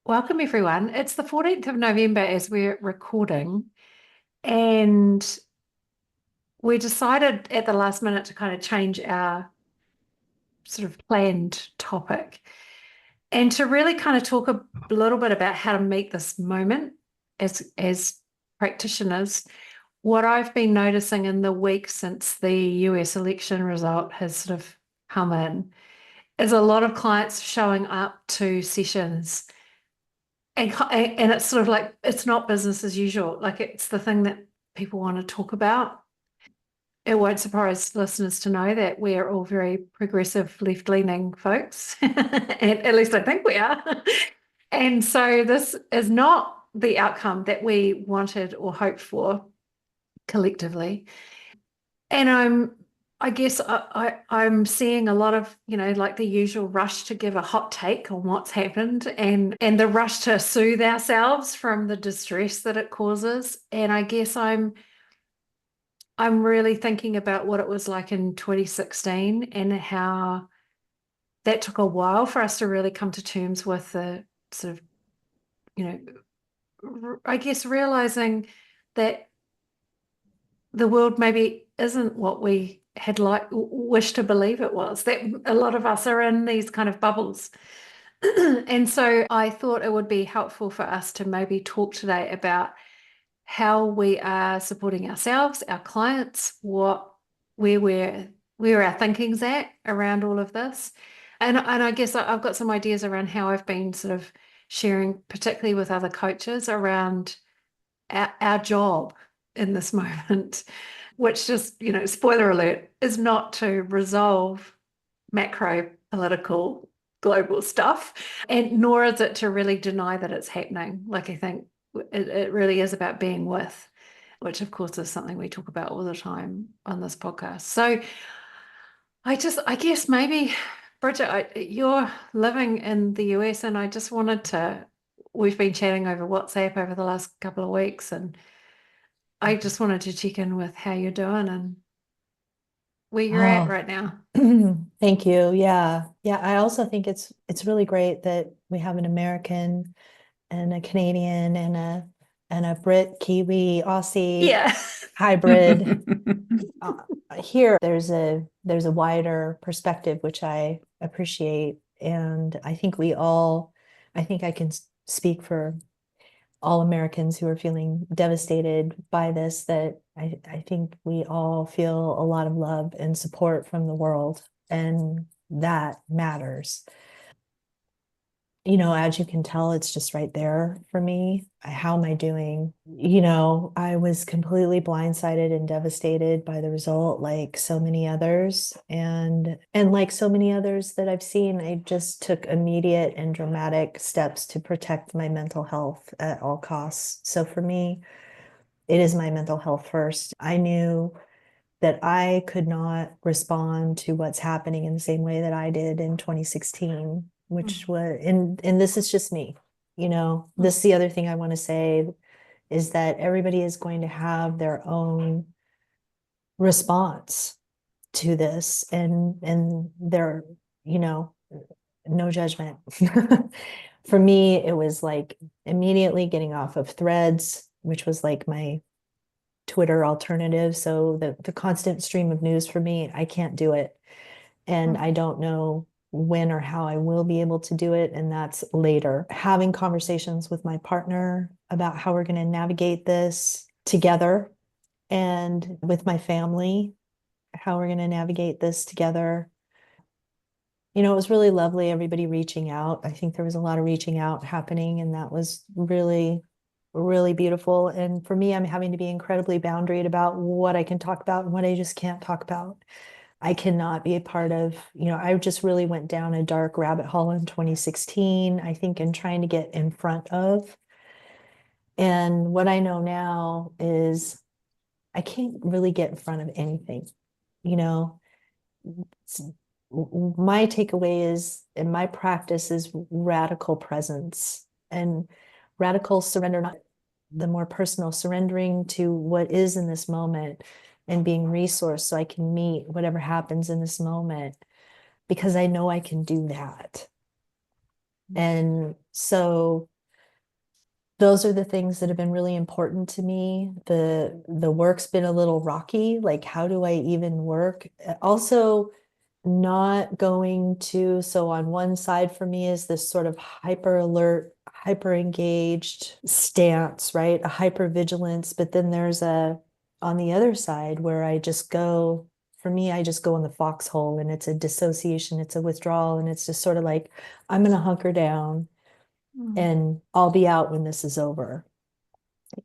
Welcome, everyone. It's the 14th of November as we're recording, and we decided at the last minute to kind of change our sort of planned topic and to really kind of talk a little bit about how to meet this moment as practitioners. What I've been noticing in the week since the US election result has sort of come in is a lot of clients showing up to sessions. And it's sort of like it's not business as usual. Like it's the thing that people want to talk about. It won't surprise listeners to know that we're all very progressive, left-leaning folks, and at least I think we are. And so this is not the outcome that we wanted or hoped for collectively. And I guess I'm seeing a lot of, like the usual rush to give a hot take on what's happened and the rush to soothe ourselves from the distress that it causes. And I guess I'm really thinking about what it was like in 2016 and how that took a while for us to really come to terms with the sort of, you I guess realizing that the world maybe isn't what we had wished to believe it was, that a lot of us are in these kind of bubbles. And so I thought it would be helpful for us to maybe talk today about how we are supporting ourselves, our clients, where where our thinking's at around all of this. And I guess I've got some ideas around how I've been sort of sharing, particularly with other coaches, around our job in this moment, which just, spoiler alert, is not to resolve macro political global stuff, and nor is it to really deny that it's happening. Like I think it really is about being with, which of course is something we talk about all the time on this podcast. So I guess maybe, Bridget, you're living in the US, and I just wanted to, we've been chatting over WhatsApp over the last couple of weeks, and I just wanted to check in with how you're doing and where you're at Oh, right now. thank you. Yeah. Yeah. I also think it's really great that we have an American and a Canadian and a Brit, Kiwi, Aussie Yeah. hybrid. Uh, Here there's a wider perspective, which I appreciate. And I think I can speak for all Americans who are feeling devastated by this, that I think we all feel a lot of love and support from the world, and that matters. As you can tell, it's just right there for me. How am I doing? I was completely blindsided and devastated by the result, like so many others. And like so many others that I've seen, I just took immediate and dramatic steps to protect my mental health at all costs. So for me, it is my mental health first. I knew that I could not respond to what's happening in the same way that I did in 2016, which was, and this is just me. This is the other thing I want to say, is that everybody is going to have their own response to this, and they're, you know, no judgment. For me, it was like immediately getting off of Threads, which was like my Twitter alternative. So the constant stream of news for me, I can't do it. And I don't know when or how I will be able to do it. And that's later. Having conversations with my partner about how we're going to navigate this together, and with my family, how we're going to navigate this together. It was really lovely, everybody reaching out. I think there was a lot of reaching out happening, and that was really, really beautiful. And for me, I'm having to be incredibly boundaried about what I can talk about and what I just can't talk about. I cannot be a part of, I just really went down a dark rabbit hole in 2016, I think, in trying to get in front of. And what I know now is I can't really get in front of anything. You know, my takeaway is, in my practice, is radical presence and radical surrender, not the more personal surrendering to what is in this moment, and being resourced so I can meet whatever happens in this moment, because I know I can do that. And so those are the things that have been really important to me. The work's been a little rocky. Like, how do I even work? Also, not going to, so on one side for me is this sort of hyper alert, hyper engaged stance, right? A hyper vigilance. But then there's on the other side where I just go, for me, I just go in the foxhole, and it's a dissociation, it's a withdrawal, and it's just sort of like, I'm going to hunker down and I'll be out when this is over.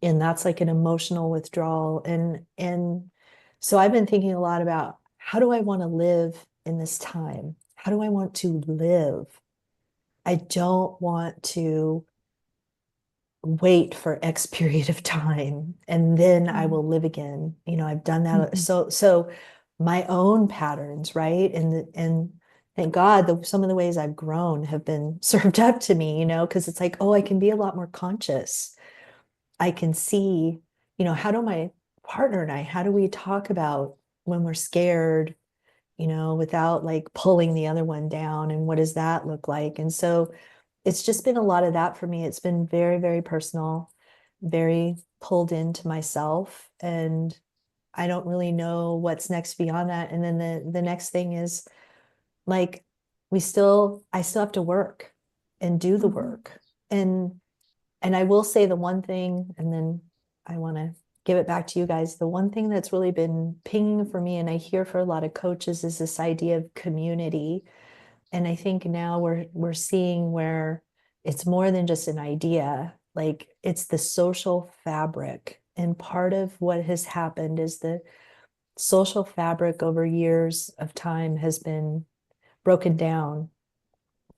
And that's like an emotional withdrawal. And so I've been thinking a lot about, how do I want to live in this time? How do I want to live? I don't want to wait for X period of time and then I will live again. I've done that. So my own patterns, right? And thank God that some of the ways I've grown have been served up to me, because it's like, oh, I can be a lot more conscious. I can see, how do my partner and I, how do we talk about when we're scared, without like pulling the other one down, and what does that look like? And so it's just been a lot of that for me. It's been very, very personal, very pulled into myself, and I don't really know what's next beyond that. And then the next thing is, like, I still have to work and do the work. And I will say the one thing, and then I want to give it back to you guys. The one thing that's really been pinging for me, and I hear for a lot of coaches, is this idea of community. And I think now we're seeing where it's more than just an idea, like it's the social fabric. And part of what has happened is the social fabric over years of time has been broken down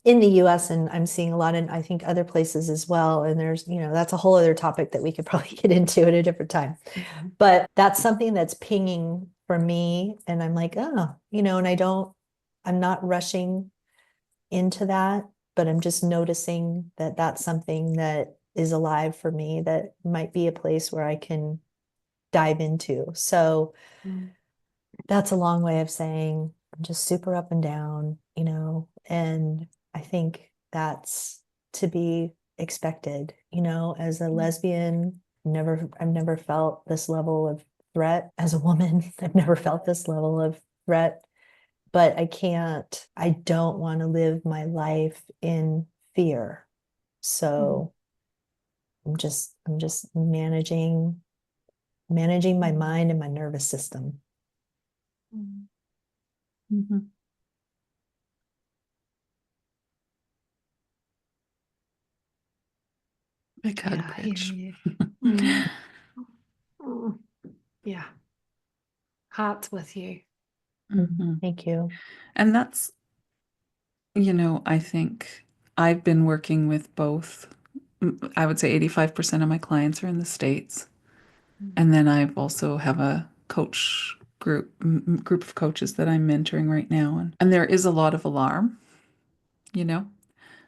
in the US, and I'm seeing a lot in, I think, other places as well. And there's, that's a whole other topic that we could probably get into at a different time. But that's something that's pinging for me. And I'm like, oh, and I'm not rushing into that, but I'm just noticing that that's something that is alive for me, that might be a place where I can dive into. So that's a long way of saying I'm just super up and down, and I think that's to be expected, as a lesbian. I've never felt this level of threat as a woman. I've never felt this level of threat, but I don't want to live my life in fear. So I'm just managing my mind and my nervous system. Big hug, Bridge. Yeah. Hearts with you. Thank you. And that's, I think I've been working with both. I would say 85% of my clients are in the States. And then I've also have a coach group of coaches that I'm mentoring right now. And there is a lot of alarm,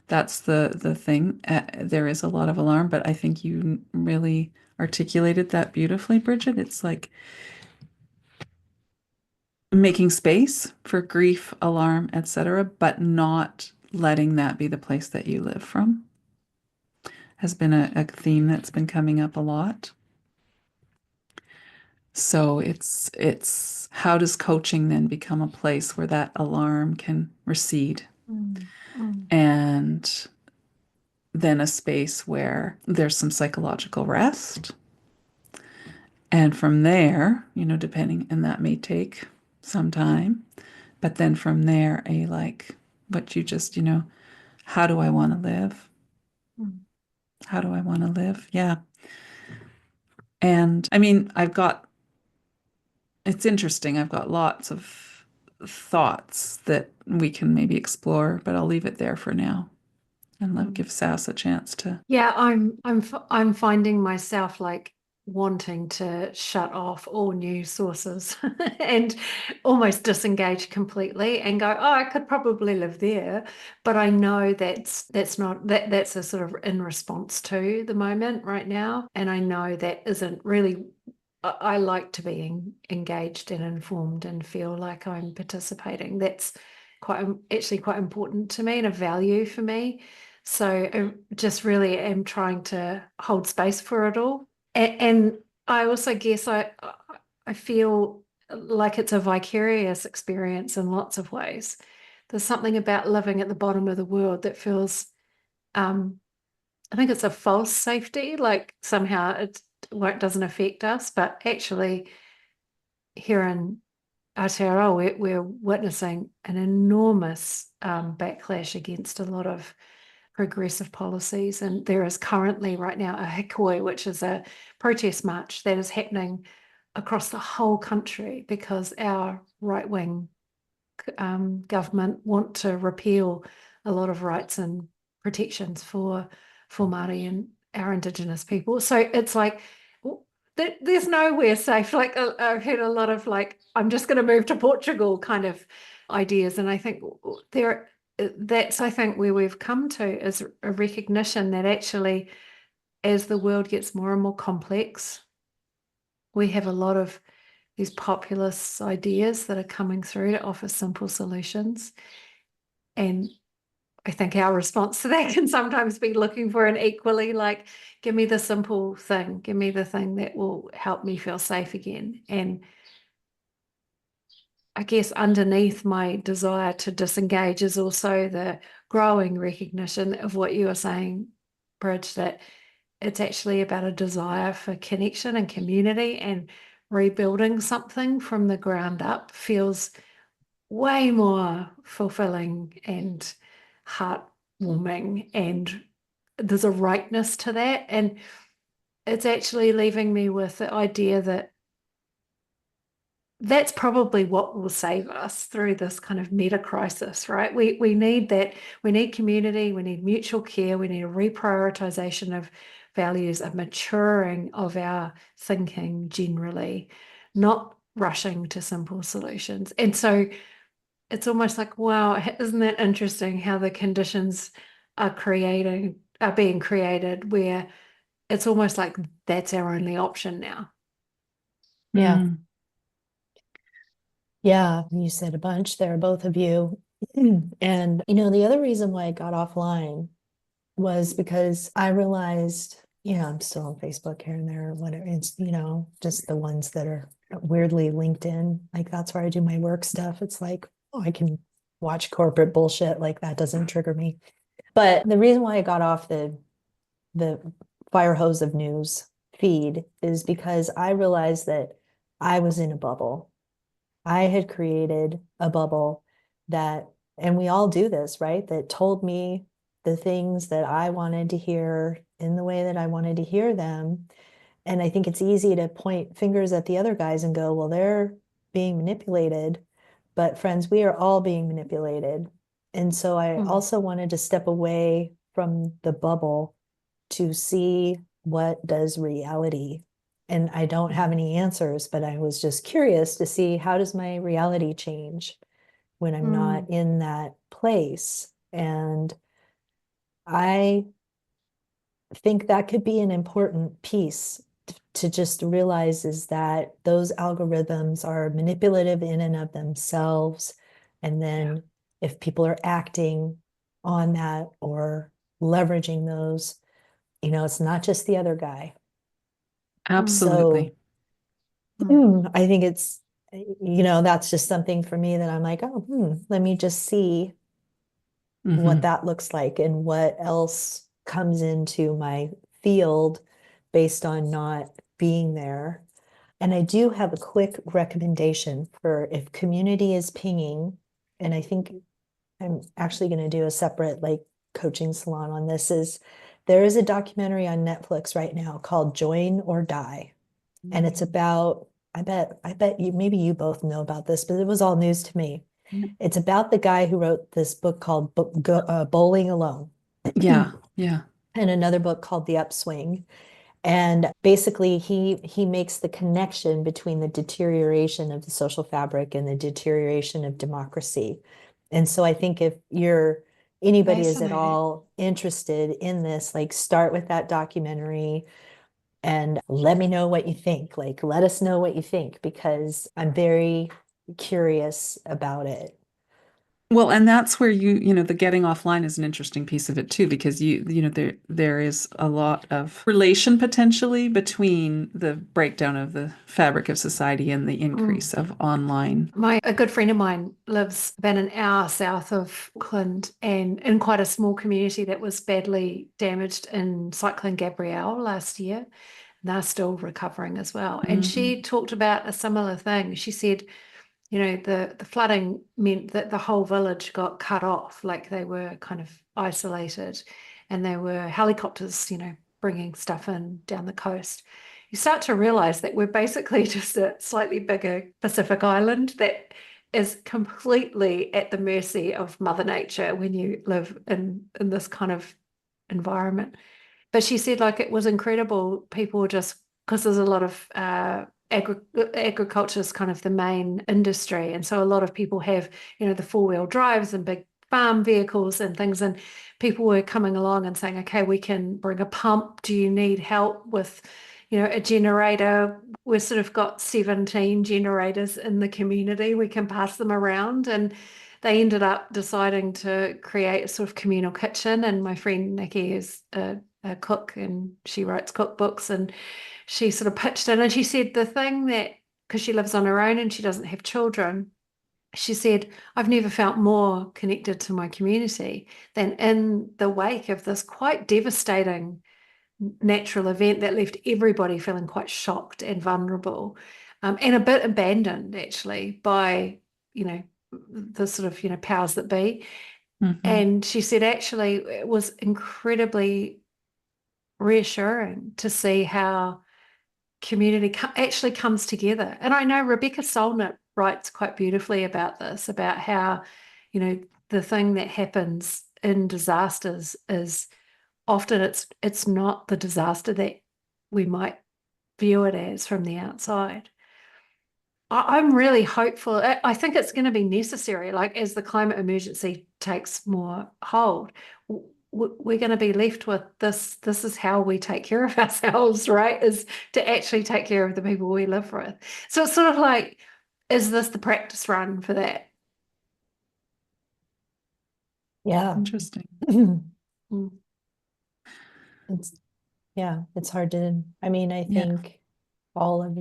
that's the thing. There is a lot of alarm, but I think you really articulated that beautifully, Bridget. It's like making space for grief, alarm, etc., but not letting that be the place that you live from has been a theme that's been coming up a lot. So it's how does coaching then become a place where that alarm can recede, and then a space where there's some psychological rest, and from there, depending, and that may take some time, but then from there, what you just, how do I want to live? How do I want to live? Yeah. And I mean, it's interesting. I've got lots of thoughts that we can maybe explore, but I'll leave it there for now and give Sass a chance to. Yeah, I'm finding myself like wanting to shut off all news sources and almost disengage completely and go, oh, I could probably live there, but I know that's not that's a sort of in response to the moment right now, and I know that isn't really. I like to be engaged and informed and feel like I'm participating. That's actually quite important to me and a value for me. So I just really am trying to hold space for it all. And I also guess I feel like it's a vicarious experience in lots of ways. There's something about living at the bottom of the world that feels, I think it's a false safety, like somehow doesn't affect us, but actually here in Aotearoa, we're witnessing an enormous backlash against a lot of progressive policies. And there is currently right now a hikoi, which is a protest march that is happening across the whole country because our right-wing government want to repeal a lot of rights and protections for Māori and our Indigenous people. So it's like there's nowhere safe. Like I've heard a lot of like, I'm just going to move to Portugal kind of ideas. And I think that's, I think, where we've come to is a recognition that actually, as the world gets more and more complex, we have a lot of these populist ideas that are coming through to offer simple solutions. And I think our response to that can sometimes be looking for an equally like, give me the simple thing, give me the thing that will help me feel safe again. And I guess underneath my desire to disengage is also the growing recognition of what you were saying, Bridge, that it's actually about a desire for connection and community, and rebuilding something from the ground up feels way more fulfilling and heartwarming, and there's a rightness to that. And it's actually leaving me with the idea that that's probably what will save us through this kind of meta crisis, right? We need that. We need community. We need mutual care. We need a reprioritization of values, a maturing of our thinking generally, not rushing to simple solutions. And so it's almost like, wow, isn't that interesting how the conditions are being created where it's almost like that's our only option now. Yeah. Mm. Yeah, you said a bunch there, both of you. And, the other reason why I got offline was because I realized, I'm still on Facebook here and there, whatever. It's, just the ones that are weirdly linked in. Like that's where I do my work stuff. It's like, oh, I can watch corporate bullshit. Like that doesn't trigger me. But the reason why I got off the fire hose of news feed is because I realized that I was in a bubble. I had created a bubble that, and we all do this, right? That told me the things that I wanted to hear in the way that I wanted to hear them. And I think it's easy to point fingers at the other guys and go, well, they're being manipulated. But friends, we are all being manipulated. And so I also wanted to step away from the bubble to see what does reality. And I don't have any answers, but I was just curious to see how does my reality change when I'm not in that place. And I think that could be an important piece to just realize is that those algorithms are manipulative in and of themselves. And then if people are acting on that or leveraging those, it's not just the other guy. Absolutely. So I think it's, that's just something for me that I'm like, oh, let me just see what that looks like and what else comes into my field based on not being there. And I do have a quick recommendation for if community is pinging, and I think I'm actually going to do a separate like coaching salon on this, is there is a documentary on Netflix right now called Join or Die. And it's about, I bet you, maybe you both know about this, but it was all news to me. It's about the guy who wrote this book called Bowling Alone. Yeah. Yeah. And another book called The Upswing. And basically he makes the connection between the deterioration of the social fabric and the deterioration of democracy. And so I think if anybody is at all interested in this, like start with that documentary and let me know what you think. Like, let us know what you think, because I'm very curious about it. Well, and that's where the getting offline is an interesting piece of it too, because there is a lot of relation potentially between the breakdown of the fabric of society and the increase of online. A good friend of mine lives about an hour south of Auckland and in quite a small community that was badly damaged in Cyclone Gabrielle last year. They're still recovering as well. And she talked about a similar thing. She said, the flooding meant that the whole village got cut off, like they were kind of isolated, and there were helicopters, bringing stuff in down the coast. You start to realize that we're basically just a slightly bigger Pacific island that is completely at the mercy of Mother Nature when you live in this kind of environment. But she said, like, it was incredible. People were just, because there's a lot of agriculture is kind of the main industry. And so a lot of people have, the four-wheel drives and big farm vehicles and things. And people were coming along and saying, okay, we can bring a pump. Do you need help with, a generator? We've sort of got 17 generators in the community. We can pass them around. And they ended up deciding to create a sort of communal kitchen. And my friend Nikki is a cook and she writes cookbooks, and she sort of pitched in and she said the thing that, because she lives on her own and she doesn't have children, she said, I've never felt more connected to my community than in the wake of this quite devastating natural event that left everybody feeling quite shocked and vulnerable, and a bit abandoned actually by, the sort of, powers that be. And she said, actually, it was incredibly reassuring to see how community actually comes together. And I know Rebecca Solnit writes quite beautifully about this, about how, the thing that happens in disasters is often it's not the disaster that we might view it as from the outside. I'm really hopeful. I think it's going to be necessary, like as the climate emergency takes more hold, we're going to be left with this. This is how we take care of ourselves, right? Is to actually take care of the people we live with. So it's sort of like, is this the practice run for that? Yeah. Interesting. It's hard to, I mean, I think all of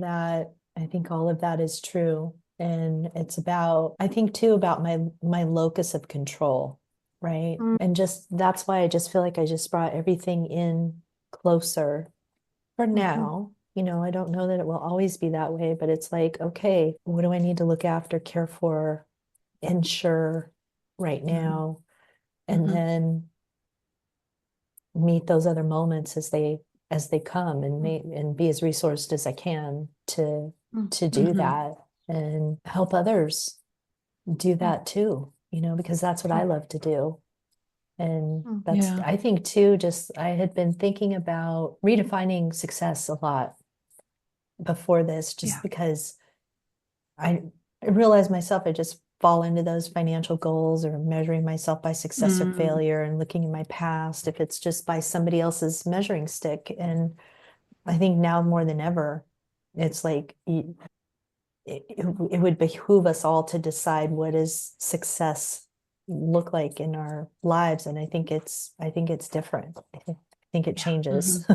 that is true. And it's about, I think too, about my locus of control, right? And just, that's why I just feel like I just brought everything in closer for now. I don't know that it will always be that way, but it's like, okay, what do I need to look after, care for, ensure right now? And then meet those other moments as they come, and be as resourced as I can to do that and help others do that too, because that's what I love to do. And that's, I think too, just I had been thinking about redefining success a lot before this, just because I realized myself, I just fall into those financial goals or measuring myself by success or failure and looking in my past, if it's just by somebody else's measuring stick. And I think now more than ever, it's like it would behoove us all to decide what does success look like in our lives. And I think it's different. I think it changes.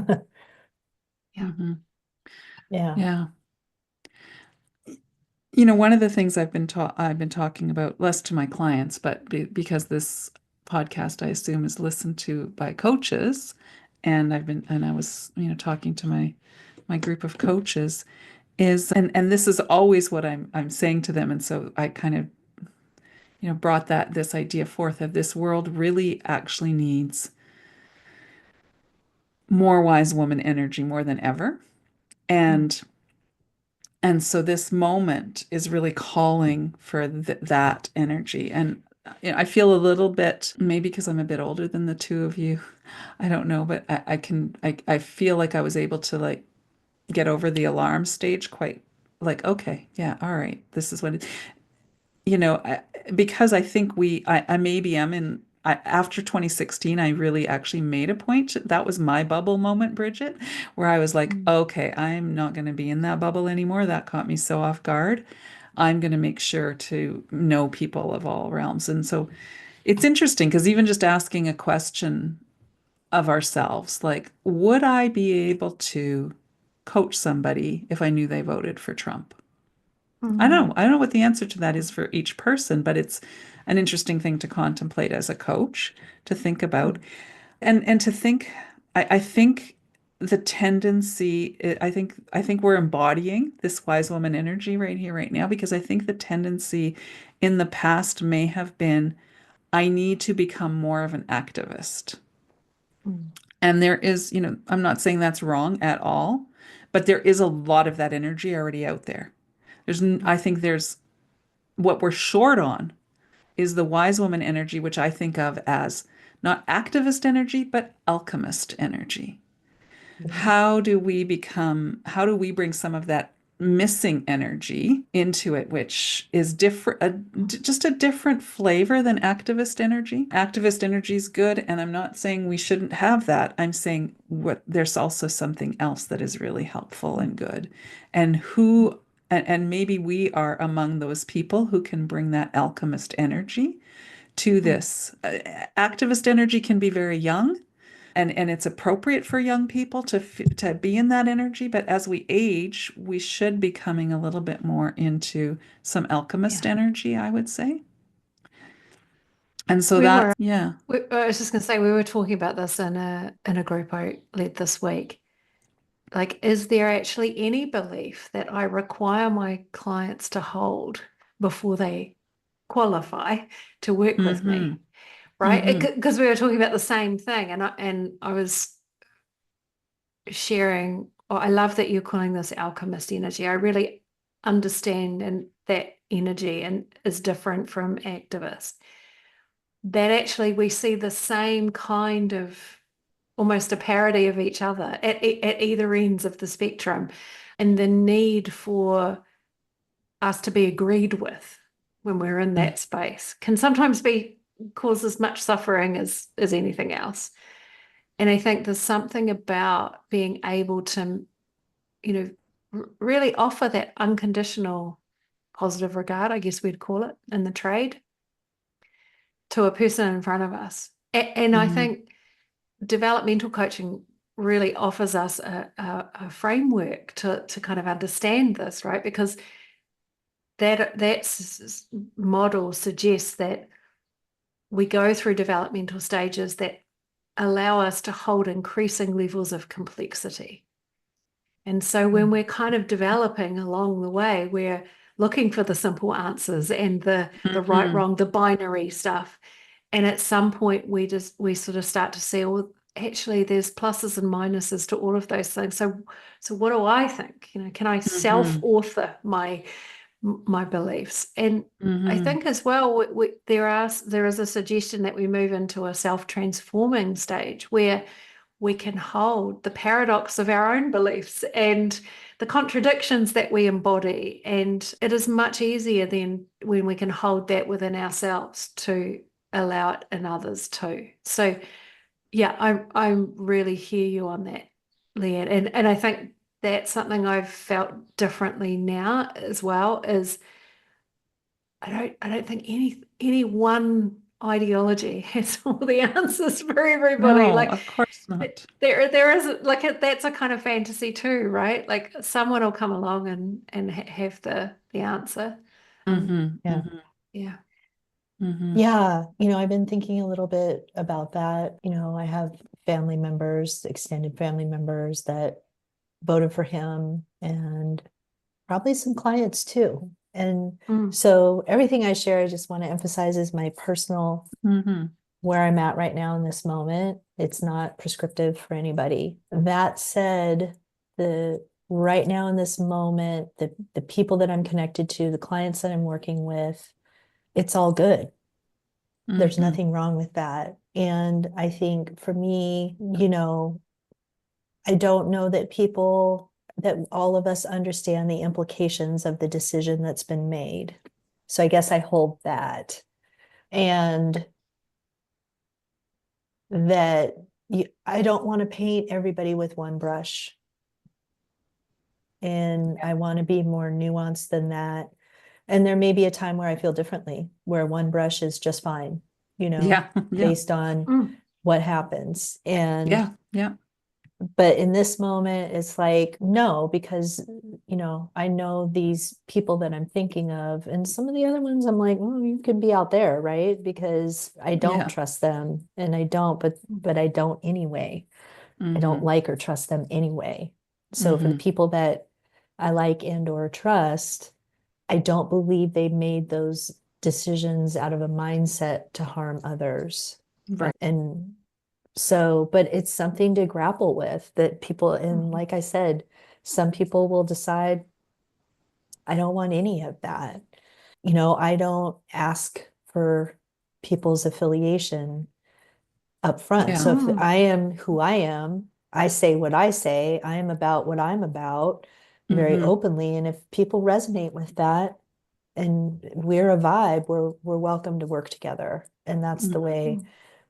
Yeah. One of the things I've been talking about, less to my clients, but because this podcast, I assume, is listened to by coaches, and I was, talking to my group of coaches, and this is always what I'm saying to them, and so I kind of, brought this idea forth of this world really actually needs more wise woman energy more than ever, and so this moment is really calling for that energy. And I feel a little bit, maybe because I'm a bit older than the two of you, I don't know, but I feel like I was able to like get over the alarm stage quite like, okay, yeah, all right, this is what it, because I think I maybe am in, after 2016, I really actually made a point. That was my bubble moment, Bridget, where I was like, okay, I'm not going to be in that bubble anymore. That caught me so off guard. I'm going to make sure to know people of all realms. And so it's interesting because even just asking a question of ourselves, like, would I be able to coach somebody if I knew they voted for Trump? I don't know what the answer to that is for each person, but it's an interesting thing to contemplate as a coach, to think about. And to think, I think the tendency, I think we're embodying this wise woman energy right here, right now, because I think the tendency in the past may have been, I need to become more of an activist. Mm. And there is, I'm not saying that's wrong at all, but there is a lot of that energy already out there. I think there's what we're short on is the wise woman energy, which I think of as not activist energy, but alchemist energy. How do we bring some of that missing energy into it, which is different, just a different flavor than activist energy? Activist energy is good, and I'm not saying we shouldn't have that. I'm saying there's also something else that is really helpful and good. And maybe we are among those people who can bring that alchemist energy to this. Activist energy can be very young, and it's appropriate for young people to be in that energy, but as we age, we should be coming a little bit more into some alchemist energy, I would say. And so I was just going to say, we were talking about this in a group I led this week. Like, is there actually any belief that I require my clients to hold before they qualify to work with me? Right? Because we were talking about the same thing, and I was sharing, I love that you're calling this alchemist energy. I really understand and that energy and is different from activist. That actually we see the same kind of almost a parody of each other at either ends of the spectrum, and the need for us to be agreed with when we're in that space can sometimes cause as much suffering as anything else. And I think there's something about being able to, really offer that unconditional positive regard, I guess we'd call it in the trade, to a person in front of us. And I think developmental coaching really offers us a framework to kind of understand this, right? Because that model suggests that we go through developmental stages that allow us to hold increasing levels of complexity. And so when we're kind of developing along the way, we're looking for the simple answers and the right, wrong, the binary stuff. And at some point we sort of start to see, well, actually there's pluses and minuses to all of those things. So what do I think? Can I self-author my beliefs? And I think as well, there is a suggestion that we move into a self-transforming stage where we can hold the paradox of our own beliefs and the contradictions that we embody. And it is much easier then when we can hold that within ourselves to allow it in others too. So yeah, I really hear you on that, Leanne. And I think that's something I've felt differently now as well, is I don't think any one ideology has all the answers for everybody. No, Like, of course not. there is like that's a kind of fantasy too, right? Like someone will come along and have the answer. Yeah. Yeah. Yeah. I've been thinking a little bit about that. I have family members, extended family members that voted for him, and probably some clients too. And so everything I share, I just want to emphasize is my personal, where I'm at right now in this moment. It's not prescriptive for anybody. That said, right now in this moment, the people that I'm connected to, the clients that I'm working with, it's all good. There's nothing wrong with that. And I think for me, I don't know that all of us understand the implications of the decision that's been made. So I guess I hold that. And that I don't want to paint everybody with one brush. And I want to be more nuanced than that. And there may be a time where I feel differently, where one brush is just fine, Yeah. Yeah. based on what happens. And Yeah. Yeah. but in this moment, it's like, no, because, I know these people that I'm thinking of, and some of the other ones I'm like, you could be out there, right? Because I don't Yeah. trust them, and I don't, but I don't anyway. I don't like or trust them anyway. So for the people that I like and or trust, I don't believe they made those decisions out of a mindset to harm others. Right. And so, but it's something to grapple with, that people, and like I said, some people will decide, I don't want any of that. I don't ask for people's affiliation up front. So if I am who I am, I say what I say, I am about what I'm about very openly. And if people resonate with that and we're a vibe, we're welcome to work together. And that's the way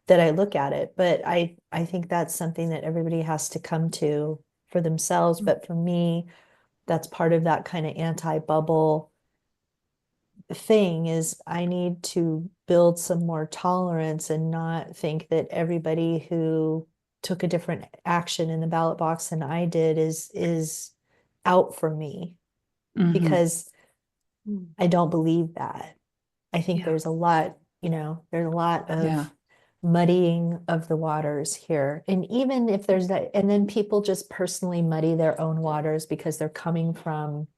that I look at it. But I think that's something that everybody has to come to for themselves. But for me, that's part of that kind of anti-bubble thing, is I need to build some more tolerance and not think that everybody who took a different action in the ballot box than I did is out for me, because I don't believe that. I think there's a lot, there's a lot Yeah. of muddying of the waters here. And even if there's that, and then people just personally muddy their own waters because they're coming from,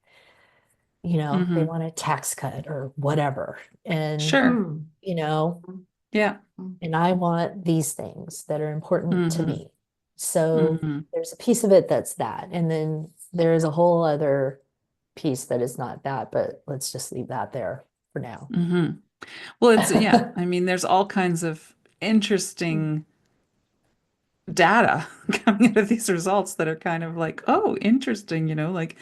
they want a tax cut or whatever. And, Sure. Yeah. and I want these things that are important to me. So Mm-hmm. there's a piece of it that's that. And then there's a whole other piece that is not that, but let's just leave that there for now. Mm-hmm. Well, yeah, I mean, there's all kinds of interesting data coming out of these results that are kind of like, oh, interesting, like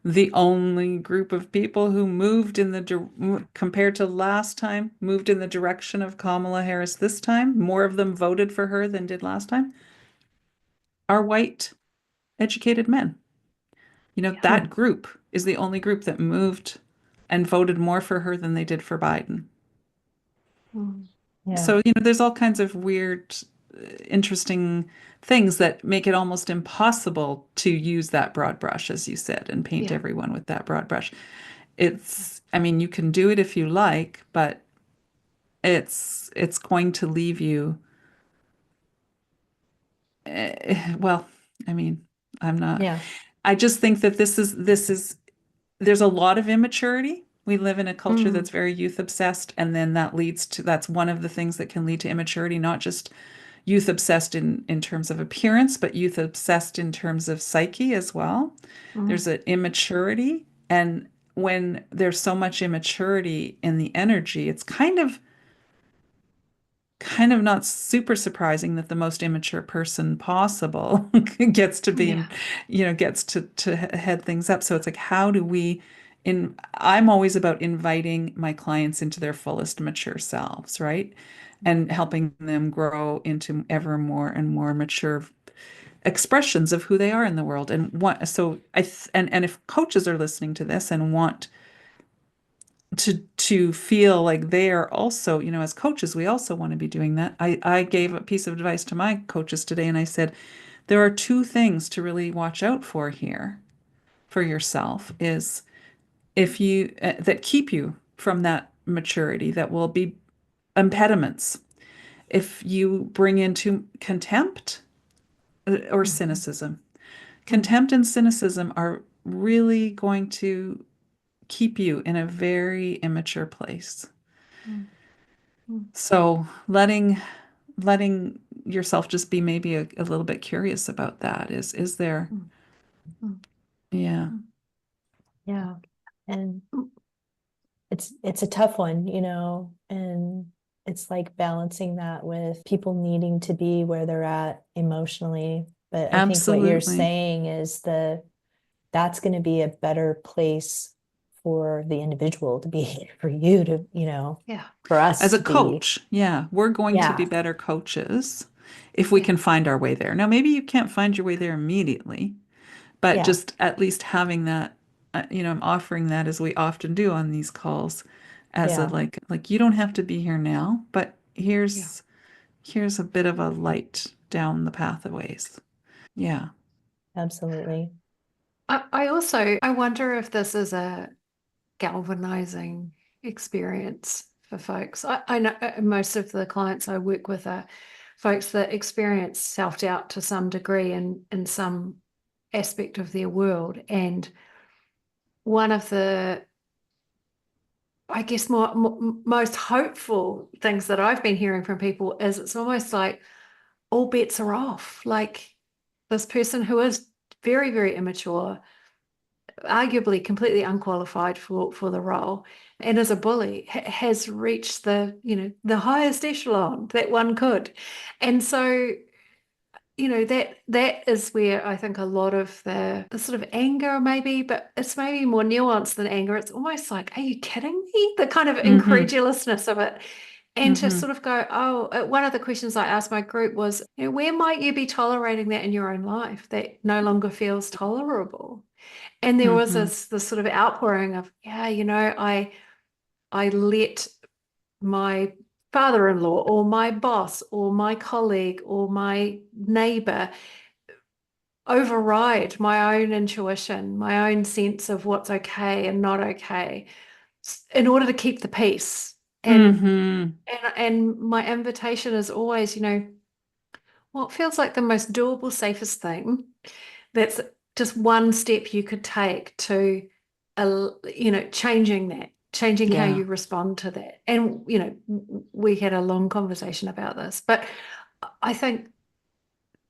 the only group of people who moved compared to last time, moved in the direction of Kamala Harris this time, more of them voted for her than did last time, are white educated men. That group is the only group that moved and voted more for her than they did for Biden. Yeah. So, there's all kinds of weird, interesting things that make it almost impossible to use that broad brush, as you said, and paint everyone with that broad brush. I mean, you can do it if you like, but it's going to leave you, well, I mean, I'm not, Yeah. I just think that there's a lot of immaturity. We live in a culture that's very youth obsessed, and then that's one of the things that can lead to immaturity, not just youth obsessed in terms of appearance, but youth obsessed in terms of psyche as well. There's an immaturity, and when there's so much immaturity in the energy, it's kind of not super surprising that the most immature person possible gets to be gets to head things up. So it's like, how do we I'm always about inviting my clients into their fullest mature selves, right? And helping them grow into ever more and more mature expressions of who they are in the world. And and if coaches are listening to this and want to feel like they are also, as coaches, we also want to be doing that. I gave a piece of advice to my coaches today, and I said, there are two things to really watch out for here for yourself, is if you that keep you from that maturity, that will be impediments. If you bring into contempt or cynicism. Contempt and cynicism are really going to keep you in a very immature place. So letting yourself just be maybe a little bit curious about that, is there. Yeah. Yeah. And it's a tough one, and it's like balancing that with people needing to be where they're at emotionally. But I think what you're Absolutely. saying is that's going to be a better place for the individual to be, for you to, for us As a to be. coach, yeah, we're going to be Yeah. better coaches if we can find our way there. Now, maybe you can't find your way there immediately, but Yeah. just at least having that I'm offering that, as we often do on these calls, as a Yeah, like you don't have to be here now, but Yeah. here's a bit of a light down the pathways. Yeah. absolutely. I wonder if this is a galvanizing experience for folks. I know most of the clients I work with are folks that experience self-doubt to some degree in some aspect of their world. And one of the, I guess, most hopeful things that I've been hearing from people is it's almost like all bets are off. Like this person who is very, very immature, arguably completely unqualified for the role, and as a bully has reached the highest echelon that one could. And so that is where I think a lot of the sort of anger, maybe, but it's maybe more nuanced than anger. It's almost like, are you kidding me? The kind of Mm-hmm. incredulousness of it. And to Mm-hmm. sort of go, oh, one of the questions I asked my group was, where might you be tolerating that in your own life that no longer feels tolerable? And there was Mm-hmm. this sort of outpouring of, yeah, I let my father-in-law or my boss or my colleague or my neighbor override my own intuition, my own sense of what's okay and not okay, in order to keep the peace. And Mm-hmm. and my invitation is always, what feels like the most doable, safest thing. That's just one step you could take to, changing how Yeah. you respond to that. And, we had a long conversation about this, but I think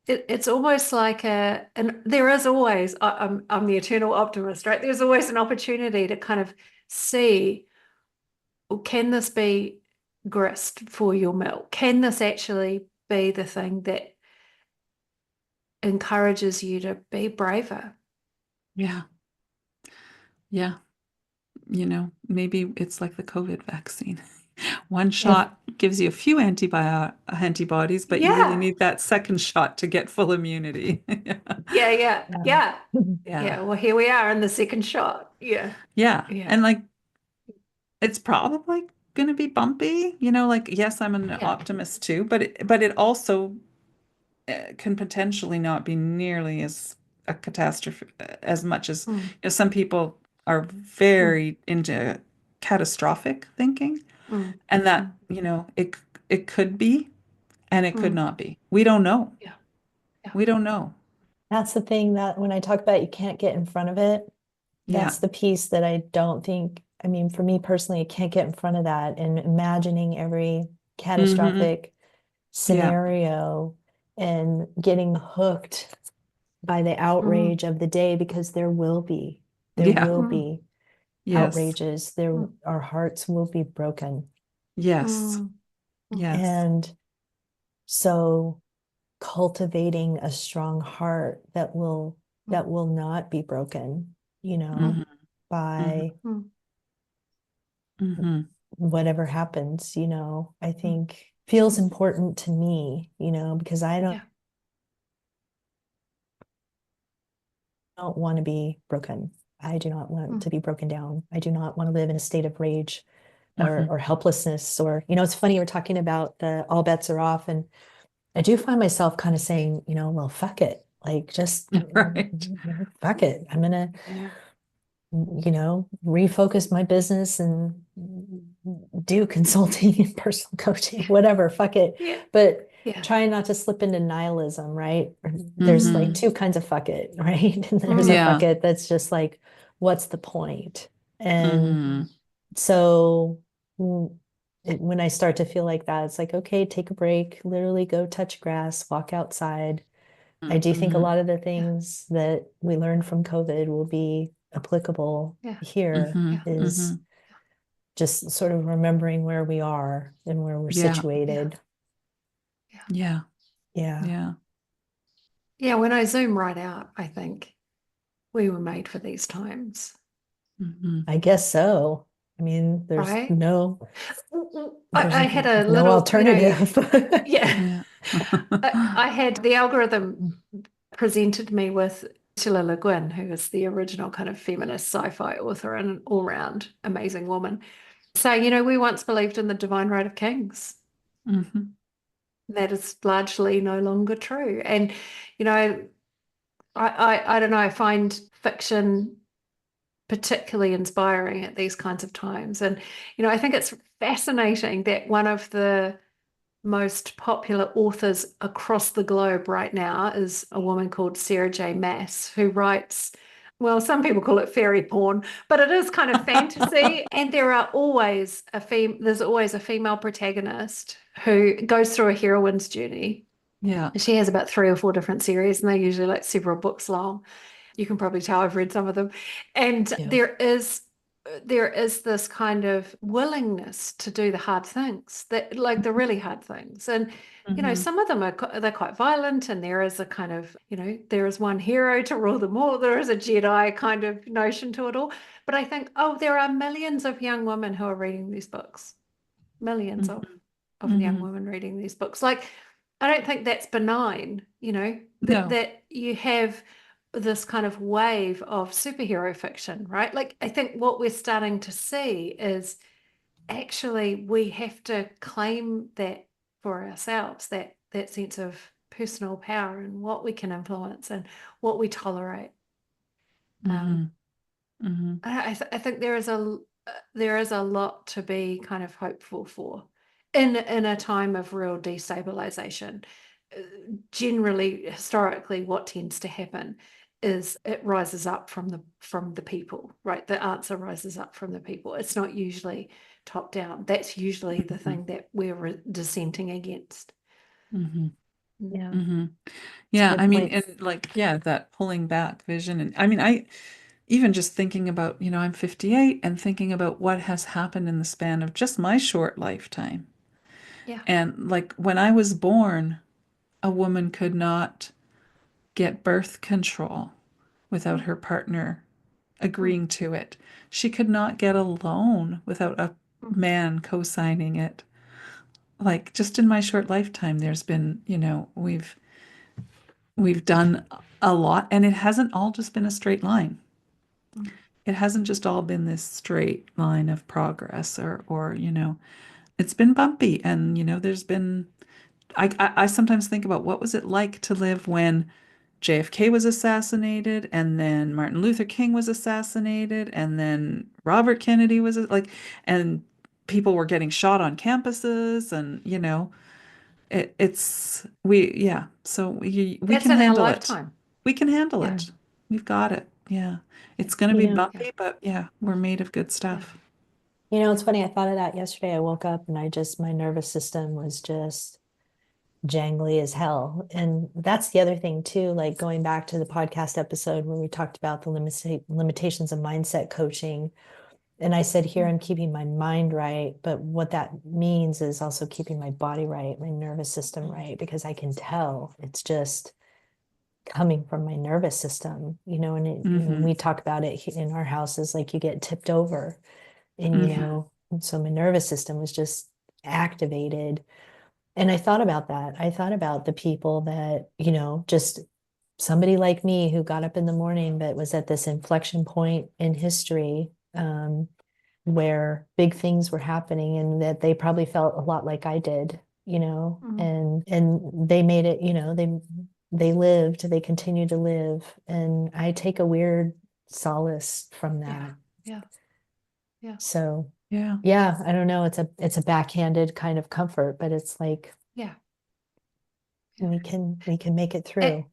it's almost like and there is always, I'm the eternal optimist, right? There's always an opportunity to kind of see, well, can this be grist for your milk? Can this actually be the thing that encourages you to be braver? Yeah. Yeah. Maybe it's like the COVID vaccine. One shot gives you a few antibodies, but you really Yeah. need that second shot to get full immunity. Yeah, yeah, Yeah. yeah. Yeah. Yeah. Well, here we are in the second shot. Yeah. Yeah. Yeah. And like it's probably going to be bumpy, like yes, I'm an Yeah. optimist too, but it also can potentially not be nearly as a catastrophe as much as Mm, some people are mm, very into catastrophic thinking, mm, and that mm, it could be and it could mm. not be. We don't know. Yeah. Yeah. We don't know. That's the thing that when I talk about you can't get in front of it, Yeah. that's the piece that I don't think, I mean, for me personally, I can't get in front of that and imagining every Hmm. catastrophic Yeah. scenario and getting hooked by the Mm, outrage of the day, because there Yeah. will mm, be Yes. outrages. There, mm, our hearts will be broken. Yes. mm, mm. Yes. And so cultivating a strong heart that Mm, will not be broken, mm, Hmm. Hmm. by mm, Hmm. whatever happens, I mm. think feels important to me, because I Yeah. don't want to be broken. I do not want Mm, to be broken down. I do not want to live in a state of rage Hmm. or helplessness. Or, it's funny, we're talking about the all bets are off. And I do find myself kind of saying, well, fuck it. Like just Right. fuck it. I'm gonna, yeah. refocus my business and do consulting and personal coaching, whatever, fuck it. Yeah. But Yeah. trying not to slip into nihilism, right? There's like Hmm. Mm, two kinds of fuck it, right? And there's a mm, fuck Yeah. it that's just like, what's the point? And Hmm. so when I start to feel like that, it's like, okay, take a break, literally go touch grass, walk outside. I do think a Hmm. lot of the yeah. things that we learned from COVID will be applicable Yeah. here, Hmm. Yeah. is Hmm. just sort of remembering where we are and where we're Yeah. Yeah. situated. Yeah. Yeah. Yeah, Yeah. Yeah. When I zoom right out, I think we were made for these times, Hmm. I guess so. I mean, right? there's I had a no little, alternative. yeah. Yeah. I had the algorithm presented me with Ursula Le Guin, who is the original kind of feminist sci-fi author and an all-round amazing woman. So, we once believed in the divine right of kings. Mm-hmm. That is largely no longer true. And, I don't know, I find fiction particularly inspiring at these kinds of times. And, I think it's fascinating that one of the most popular authors across the globe right now is a woman called Sarah J. Maas, who writes, well, some people call it fairy porn, but it is kind of fantasy. And there's always a female protagonist who goes through a heroine's journey. Yeah. She has about 3 or 4 different series, and they're usually like several books long. You can probably tell I've read some of them. And Yeah. there is this kind of willingness to do the hard things, that like the really hard things. And some of them they're quite violent, and there is a kind of, there is one hero to rule them all. There is a Jedi kind of notion to it all. But I think, there are millions of young women who are reading these books. Millions of young women reading these books. Like, I don't think that's benign, No. that you have this kind of wave of superhero fiction, right? Like, I think what we're starting to see is actually we have to claim that for ourselves, that sense of personal power and what we can influence and what we tolerate. I think there is a lot to be kind of hopeful for in a time of real destabilization. Generally, historically, what tends to happen is it rises up from the people, right? The answer rises up from the people. It's not usually top down. That's usually the thing that we're dissenting against. Yeah. Yeah, good I mean, point. and like, yeah, that pulling back vision. And I mean, I even just thinking about, I'm 58 and thinking about what has happened in the span of just my short lifetime. Yeah. And like when I was born, a woman could not get birth control without her partner agreeing to it. She could not get a loan without a man co-signing it. Like just in my short lifetime, there's been, we've done a lot, and it hasn't all just been a straight line. It hasn't just all been this straight line of progress, or it's been bumpy, and there's been I sometimes think about what was it like to live when JFK was assassinated, and then Martin Luther King was assassinated, and then Robert Kennedy was like, and people were getting shot on campuses, and so we That's can in our handle it. lifetime. We can handle Yeah. it. We've got it. Yeah. It's going to be bumpy, but yeah, we're made of good stuff. It's funny. I thought of that yesterday. I woke up and my nervous system was just jangly as hell. And that's the other thing too, like going back to the podcast episode where we talked about the limitations of mindset coaching. And I said, here, I'm keeping my mind right. But what that means is also keeping my body right, my nervous system right, because I can tell it's just coming from my nervous system, and we talk about it in our houses, like you get tipped over and, so my nervous system was just activated. And I thought about that. I thought about the people that, just somebody like me who got up in the morning but was at this inflection point in history, where big things were happening, and that they probably felt a lot like I did, and they made it, they lived, they continue to live. And I take a weird solace from that. Yeah. So yeah, I don't know. It's a backhanded kind of comfort, but it's like, we can make it through.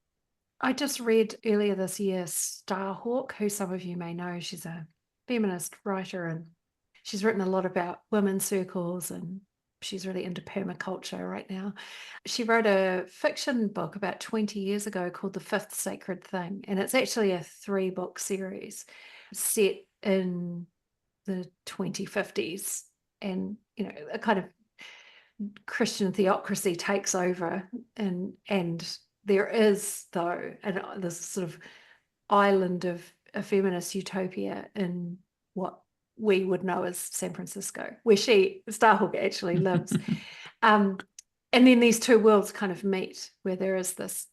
I just read earlier this year Starhawk, who some of you may know. She's a feminist writer, and she's written a lot about women's circles, and she's really into permaculture right now. She wrote a fiction book about 20 years ago called The Fifth Sacred Thing, and it's actually a 3-book series set in the 2050s, and a kind of Christian theocracy takes over, and there is, though, this sort of island of a feminist utopia in what we would know as San Francisco, where Starhawk actually lives. And then these two worlds kind of meet, where there is this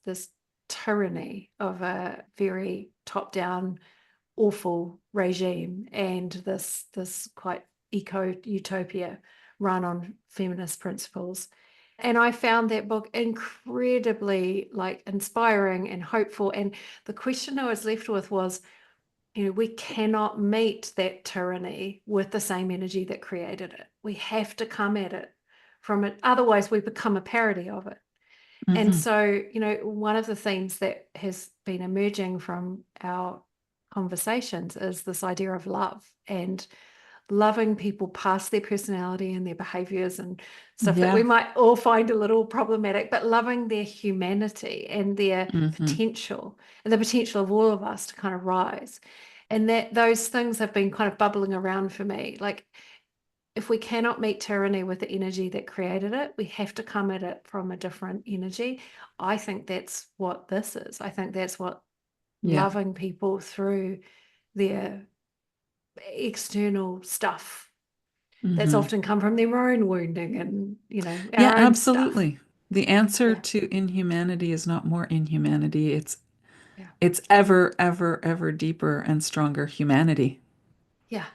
tyranny of a very top-down, awful regime and this quite eco-utopia run on feminist principles. And I found that book incredibly inspiring and hopeful. And the question I was left with was, we cannot meet that tyranny with the same energy that created it. We have to come at it from it. Otherwise, we become a parody of it. And so, one of the themes that has been emerging from our conversations is this idea of love and loving people past their personality and their behaviors and stuff that we might all find a little problematic, but loving their humanity and their potential and the potential of all of us to kind of rise. And that those things have been kind of bubbling around for me. Like, if we cannot meet tyranny with the energy that created it, we have to come at it from a different energy. I think that's what this is. I think that's what loving people through their external stuff that's often come from their own wounding and our own absolutely stuff. The answer to inhumanity is not more inhumanity. It's ever deeper and stronger humanity. Yeah.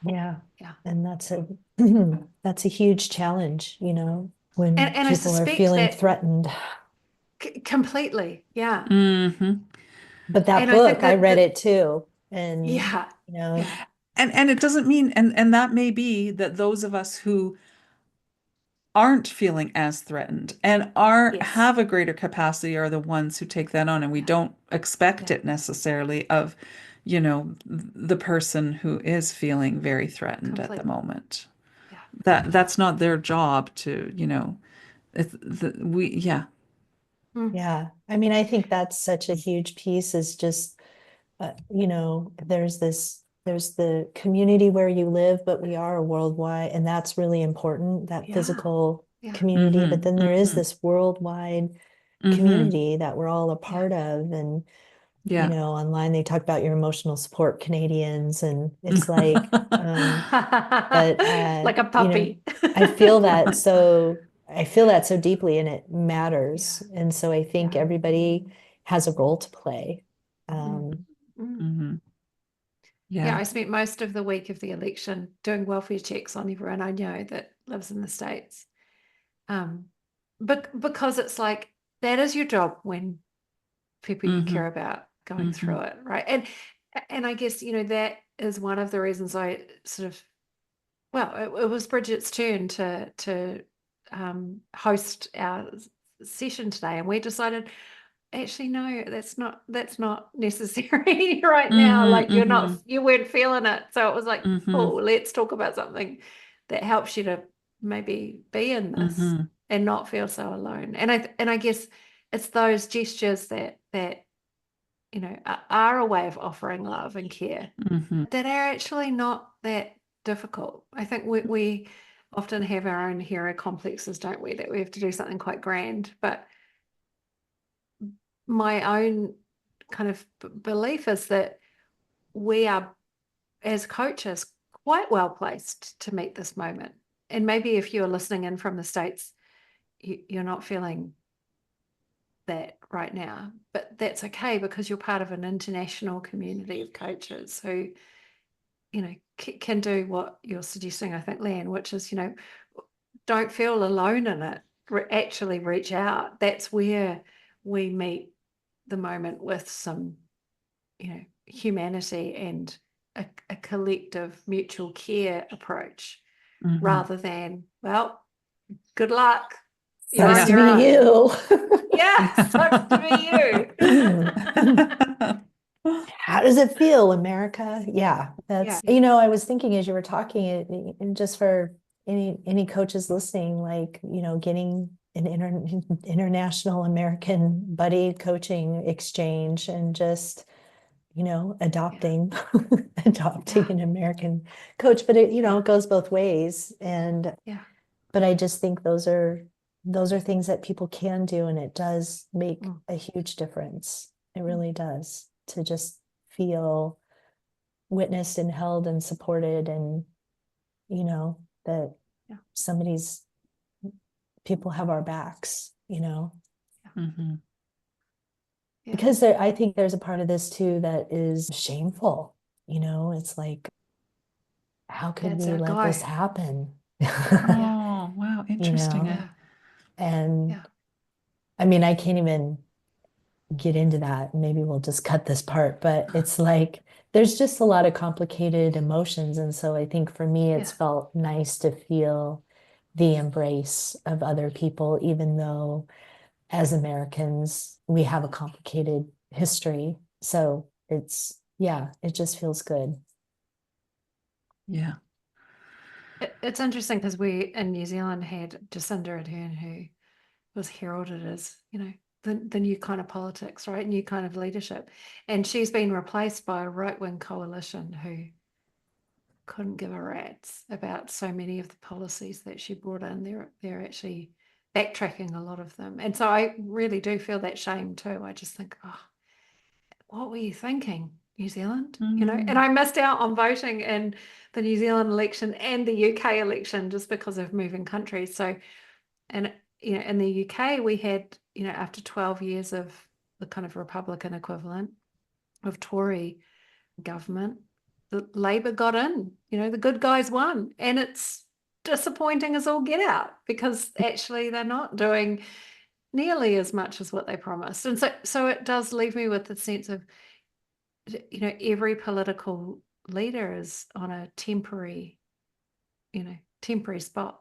And that's a huge challenge, when and people are feeling threatened. Completely. But that book, I read it too. And and it doesn't mean, and that may be that those of us who aren't feeling as threatened and have a greater capacity are the ones who take that on, and we don't expect it necessarily of the person who is feeling very threatened at the moment. That's not their job to I mean, I think that's such a huge piece, is just there's the community where you live, but we are worldwide, and that's really important, that physical community. But then there is this worldwide community that we're all a part of. And online they talk about your emotional support Canadians, and it's like but like a puppy. I feel that so deeply, and it matters. And so I think everybody has a role to play. I spent most of the week of the election doing welfare checks on everyone I know that lives in the States. But because it's like, that is your job when people you care about going through it, right? And I guess that is one of the reasons I sort of, it was Bridget's turn to host our session today, and we decided, actually, no, that's not necessary right now. Like, you weren't feeling it, so it was like, oh, let's talk about something that helps you to maybe be in this and not feel so alone. And I guess it's those gestures that are a way of offering love and care that are actually not that difficult. I think we often have our own hero complexes, don't we, that we have to do something quite grand. But my own kind of belief is that we are, as coaches, quite well placed to meet this moment. And maybe if you're listening in from the States, you're not feeling that right now, but that's okay, because you're part of an international community of coaches who can do what you're suggesting, I think, Leanne, which is don't feel alone in it. Actually reach out. That's where we meet the moment with some humanity and a collective mutual care approch, rather than, well, good luck. Sucks to be you. Sucks to be you. How does it feel, America? That's I was thinking as you were talking, and just for any coaches listening, like getting an international American buddy coaching exchange, and just adopting an American coach. But it goes both ways. And but I just think those are things that people can do, and it does make a huge difference. It really does, to just feel witnessed and held and supported, and that people have our backs. Yeah. Because I think there's a part of this too that is shameful. It's like, how could That's we our let this guy. happen? Yeah. Oh, wow, You interesting. know, Yeah. and Yeah. I mean, I can't even get into that. Maybe we'll just cut this part, but it's like there's just a lot of complicated emotions. And so I think for me, it's Yeah. felt nice to feel the embrace of other people, even though as Americans, we have a complicated history. So yeah, it just feels good. Yeah. It's interesting because we in New Zealand had Jacinda Ardern who was heralded as, the new kind of politics, right? New kind of leadership. And she's been replaced by a right-wing coalition who couldn't give a rat's about so many of the policies that she brought in. They're actually backtracking a lot of them. And so I really do feel that shame too. I just think, oh, what were you thinking, New Zealand? And I missed out on voting in the New Zealand election and the UK election just because of moving countries. So, and in the UK, we had, after 12 years of the kind of Republican equivalent of Tory government, the Labour got in, the good guys won. And it's disappointing as all get out because actually they're not doing nearly as much as what they promised. And so it does leave me with the sense of, every political leader is on a temporary spot.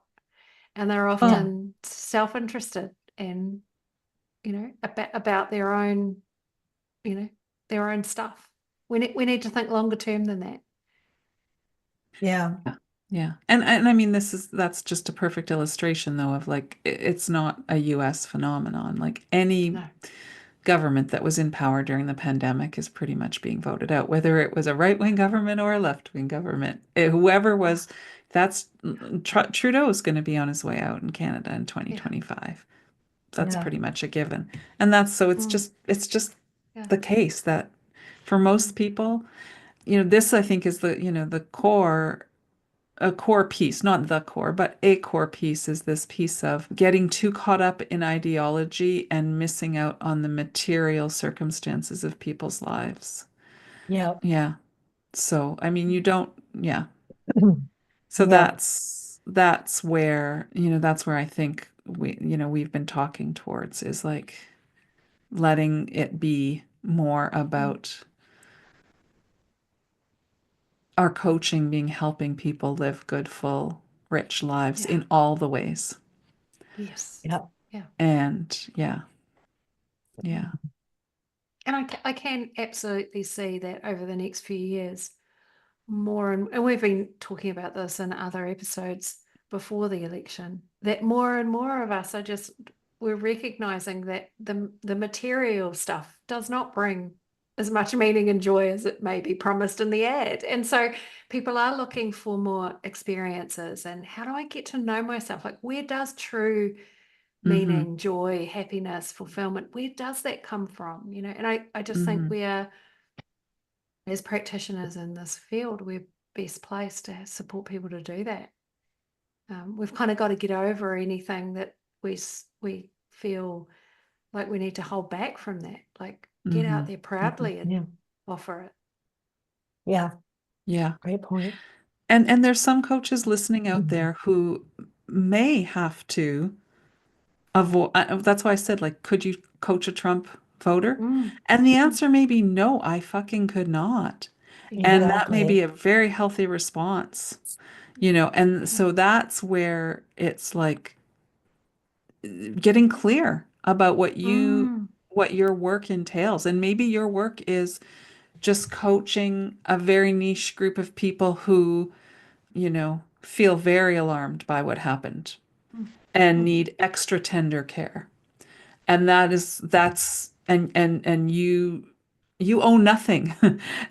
And they're Oh, often self-interested and, about their own, their own stuff. We need to think longer term than that. Yeah. yeah. Yeah. And I mean that's just a perfect illustration though of like it's not a US phenomenon. Like any No. government that was in power during the pandemic is pretty much being voted out, whether it was a right-wing government or a left-wing government. Whoever Yeah. was, that's Trudeau is going to be on his way out in Canada in Yeah. 2025. That's Yeah. pretty much a given. And that's so Mm. it's just Yeah. the case that for most people, this I think is the core a core piece, not the core, but a core piece is this piece of getting too caught up in ideology and missing out on the material circumstances of people's lives. Yeah. Yeah. So, I mean, you don't, yeah. So Yeah. that's where I think we've been talking towards is like letting it be more Mm. about our coaching being helping people live good, full, rich lives Yeah. in all the ways. Yes. Yeah. Yeah. And yeah, yeah. And I can absolutely see that over the next few years, and we've been talking about this in other episodes before the election, that more and more of us we're recognizing that the material stuff does not bring as much meaning and joy as it may be promised in the ad. And so people are looking for more experiences and how do I get to know myself? Like, where does true Mm-hmm. meaning, joy, happiness, fulfillment, where does that come from? And I just think Mm-hmm. we're, as practitioners in this field, we're best placed to support people to do that. We've kind of got to get over anything that we feel like we need to hold back from that. Like, get Mm-hmm. out there Mhm. proudly Yeah. and offer it. Yeah. Yeah. Great point. And there's some coaches listening out Mhm. there who may have to avoid. That's why I said, like, could you coach a Trump voter? Mm, And the mm, answer may be no, I fucking could not. yeah. And that may be Exactly. a very healthy response, and Yeah. so that's where it's like getting clear about Mm, what your work entails. And maybe your work is just coaching a very niche group of people who, feel very alarmed by what happened mm, and mm, need extra tender care. And and you owe nothing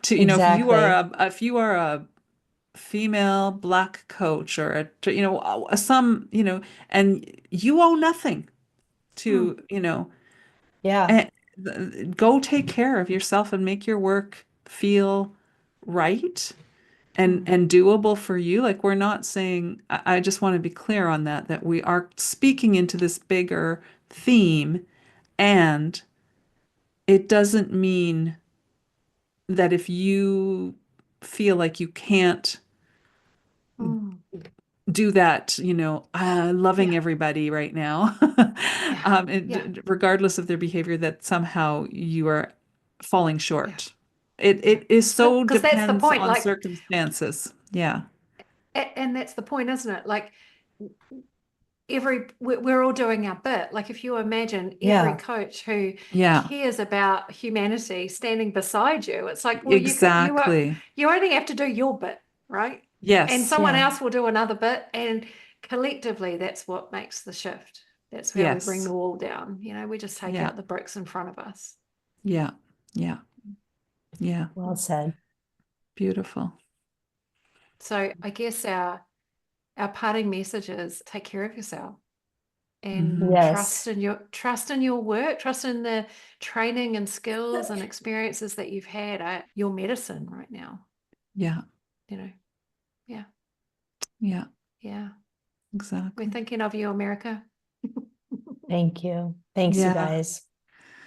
to, Exactly. if you are a female black coach or some, and you owe nothing mm, to, Yeah. and go take care of yourself and make your work feel right and mm. doable for you. Like we're not saying, I just want to be clear on that we are speaking into this bigger theme and it doesn't mean that if you feel like you can't Mm. do that, loving Yeah. everybody right now, Yeah. Yeah. regardless of their behavior, that somehow you are falling Yeah. short. Yeah. It is so Because that's the depends point. on Like, circumstances. Yeah. and that's the point, isn't it? Like, we're all doing our bit. Like, if you imagine every Yeah. coach who Yeah. cares about humanity standing beside you, it's like, well, Exactly. you only have to do your bit, right? And Yes. someone Yeah. else will do another bit, and collectively that's what makes the shift. That's how we bring Yes. the wall down. We just take Yeah. out the bricks in front of us. Yeah. Yeah. Yeah. Well said. Beautiful. So I guess our parting message is take care of yourself and Mhm. Yes. trust in your work, trust in the training and skills and experiences that you've had, your medicine right now. Yeah. Yeah. Yeah. Yeah. We're Exactly. thinking of you, America. Thank you. Thanks, you Yeah. guys.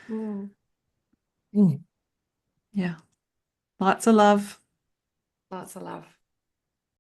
Mm, Mm. Yeah. Lots of love. lots of love.